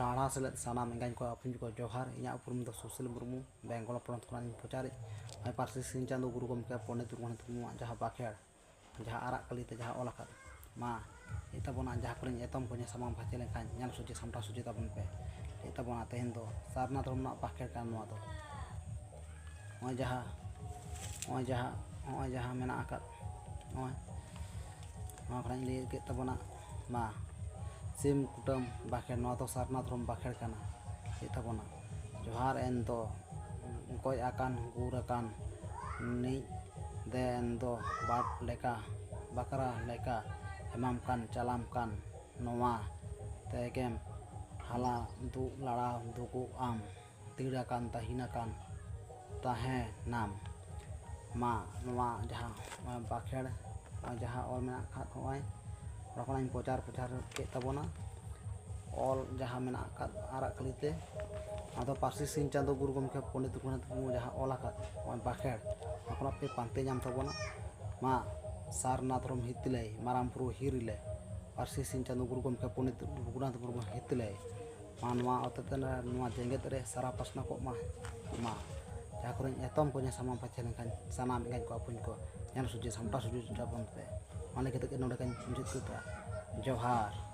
साढ़ा सेलेद सानाम एंगाइन को अपुन को जोहार इना उपरुम दो सुशील मुर्मू बेंगल पोनत खनान प्रचारित मैं पार्सी सिंह चांदो गुरु गमके पंडित रघुनाथ मुर्मू जहाँ बाखेड़ जहाँ आराग कलिते जहाँ ओलाका मा इताबोना जहाँ करें एतम को सामाम फाचे लेखान ᱧᱮᱞ सुची सामटा सुची ताबन पे इताबोना तेहन दो सारनाथ रमना बाखेड़ कान नोआ दो नॉय जहाँ मेना आकाद नॉय नॉय खनान ले के ताबोना मा सिम कुटम बाखेड़ नोआ तो सारनाथ रम बाखेड़ काना इताबोना जोहार एन दो गoj akan गुर akan नि देन दो बाट लेका बकरा लेका एमाम कान चलाम कान नोआ तेगेम हाला दु लड़ा दुकु आम तीड़ा कान तहिना कान ताहे नाम मा नोआ जहाँ बाखेड़ जहाँ और मेना खात होय रखनाइन प्रचार के ताबोना और जहाँ मेना खात आराग कलिते आदो पार्सी सिंह चांदो गुरु गमके पंडित रघुनाथ मुर्मू जहाँ ओलाका बाखेड़ अपना पे पांते नाम ताबोना मा सारनाथ रम हितले मारामपुरु हिरिले पार्सी सिंह चांदो गुरु गमके पंडित रघुनाथ मुर्मू हितले मा नोआ अततन नोआ जेंगेत रे सारा पासना को मा जहाँ करें एतम को सामाम फाचे लेखान सानाम एंगाइन को अपुन को ᱧᱮᱞ सुची सामटा सुची जाबन पे माने केते नोडे कान मुजित जोहार।